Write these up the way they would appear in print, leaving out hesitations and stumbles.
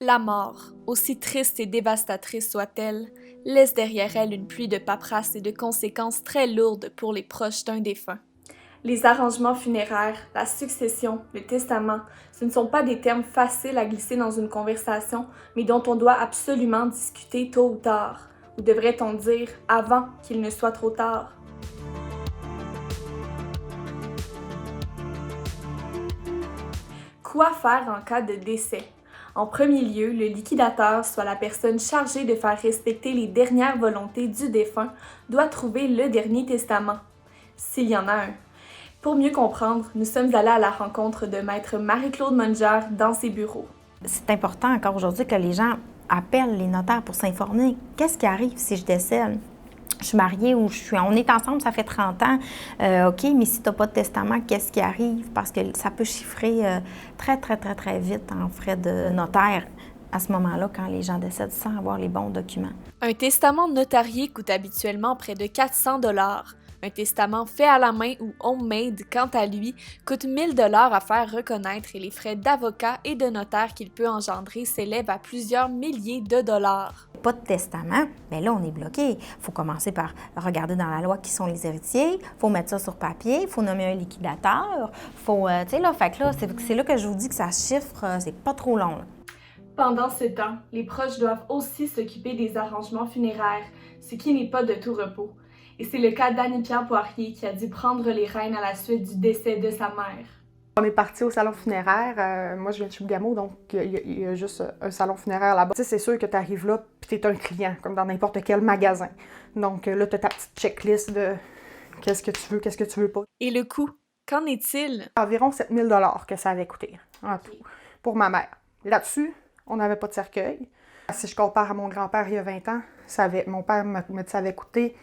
La mort, aussi triste et dévastatrice soit-elle, laisse derrière elle une pluie de paperasse et de conséquences très lourdes pour les proches d'un défunt. Les arrangements funéraires, la succession, le testament, ce ne sont pas des termes faciles à glisser dans une conversation, mais dont on doit absolument discuter tôt ou tard, ou devrait-on dire avant qu'il ne soit trop tard. Quoi faire en cas de décès? En premier lieu, le liquidateur, soit la personne chargée de faire respecter les dernières volontés du défunt, doit trouver le dernier testament, s'il y en a un. Pour mieux comprendre, nous sommes allés à la rencontre de Maître Marie-Claude Mongeard dans ses bureaux. C'est important encore aujourd'hui que les gens appellent les notaires pour s'informer. Qu'est-ce qui arrive si je décède? Je suis mariée ou on est ensemble, ça fait 30 ans. OK, mais si tu n'as pas de testament, qu'est-ce qui arrive? Parce que ça peut chiffrer très vite en frais de notaire à ce moment-là quand les gens décèdent sans avoir les bons documents. Un testament notarié coûte habituellement près de 400 $. Un testament fait à la main ou homemade, quant à lui, coûte 1000 $ à faire reconnaître et les frais d'avocat et de notaire qu'il peut engendrer s'élèvent à plusieurs milliers de dollars. Pas de testament, bien là, on est bloqué. Il faut commencer par regarder dans la loi qui sont les héritiers, il faut mettre ça sur papier, il faut nommer un liquidateur, faut, tu sais, là, fait que là, c'est là que je vous dis que ça chiffre, c'est pas trop long, là. Pendant ce temps, les proches doivent aussi s'occuper des arrangements funéraires, ce qui n'est pas de tout repos. Et c'est le cas d'Annie-Pierre Poirier qui a dû prendre les rênes à la suite du décès de sa mère. On est parti au salon funéraire. Moi, je viens de Chibougamau, donc il y a juste un salon funéraire là-bas. Tu sais, c'est sûr que tu arrives là puis tu es un client, comme dans n'importe quel magasin. Donc là, tu as ta petite checklist de qu'est-ce que tu veux pas. Et le coût, qu'en est-il? Environ 7 000 $ que ça avait coûté en tout pour ma mère. Là-dessus, on n'avait pas de cercueil. Si je compare à mon grand-père il y a 20 ans, mon père me dit que ça avait coûté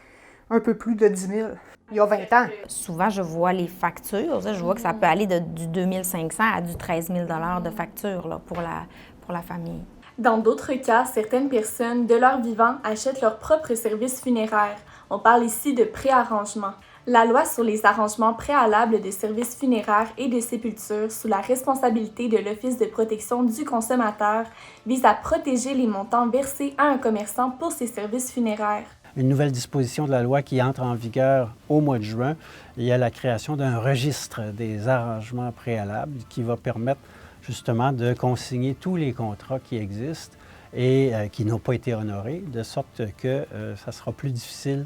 un peu plus de 10 000 il y a 20 ans. Souvent, je vois les factures. Je vois que ça peut aller du 2 500 à du 13 000 $ de facture là, pour la famille. Dans d'autres cas, certaines personnes, de leur vivant, achètent leurs propres services funéraires. On parle ici de préarrangement. La loi sur les arrangements préalables de services funéraires et de sépulture sous la responsabilité de l'Office de protection du consommateur vise à protéger les montants versés à un commerçant pour ses services funéraires. Une nouvelle disposition de la loi qui entre en vigueur au mois de juin, il y a la création d'un registre des arrangements préalables qui va permettre justement de consigner tous les contrats qui existent et qui n'ont pas été honorés, de sorte que ça sera plus difficile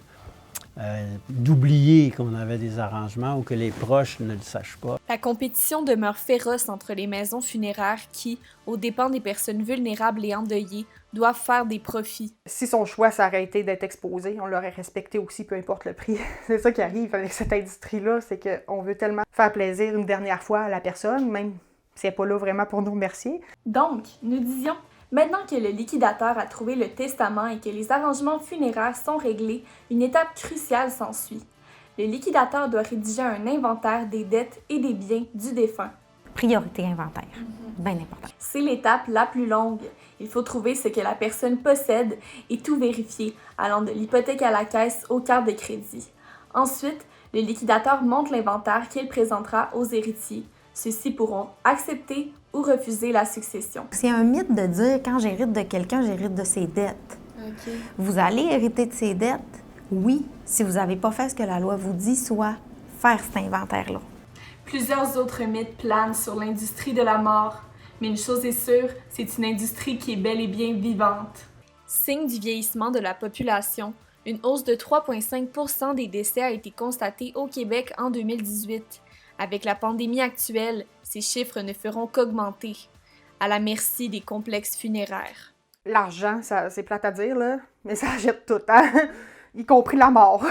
d'oublier qu'on avait des arrangements ou que les proches ne le sachent pas. La compétition demeure féroce entre les maisons funéraires qui, aux dépens des personnes vulnérables et endeuillées, doivent faire des profits. Si son choix, ça aurait été d'être exposé, on l'aurait respecté aussi, peu importe le prix. C'est ça qui arrive avec cette industrie-là, c'est qu'on veut tellement faire plaisir une dernière fois à la personne, même si elle n'est pas là vraiment pour nous remercier. Donc, nous disions, maintenant que le liquidateur a trouvé le testament et que les arrangements funéraires sont réglés, une étape cruciale s'ensuit. Le liquidateur doit rédiger un inventaire des dettes et des biens du défunt. Priorité inventaire, bien important. C'est l'étape la plus longue. Il faut trouver ce que la personne possède et tout vérifier, allant de l'hypothèque à la caisse aux cartes de crédit. Ensuite, le liquidateur monte l'inventaire qu'il présentera aux héritiers. Ceux-ci pourront accepter ou refuser la succession. C'est un mythe de dire quand j'hérite de quelqu'un, j'hérite de ses dettes. Okay. Vous allez hériter de ses dettes? Oui, si vous n'avez pas fait ce que la loi vous dit, soit faire cet inventaire-là. Plusieurs autres mythes planent sur l'industrie de la mort, mais une chose est sûre, c'est une industrie qui est bel et bien vivante. Signe du vieillissement de la population, une hausse de 3,5 % des décès a été constatée au Québec en 2018. Avec la pandémie actuelle, ces chiffres ne feront qu'augmenter, à la merci des complexes funéraires. L'argent, c'est plate à dire, là, mais ça achète tout, hein? Y compris la mort.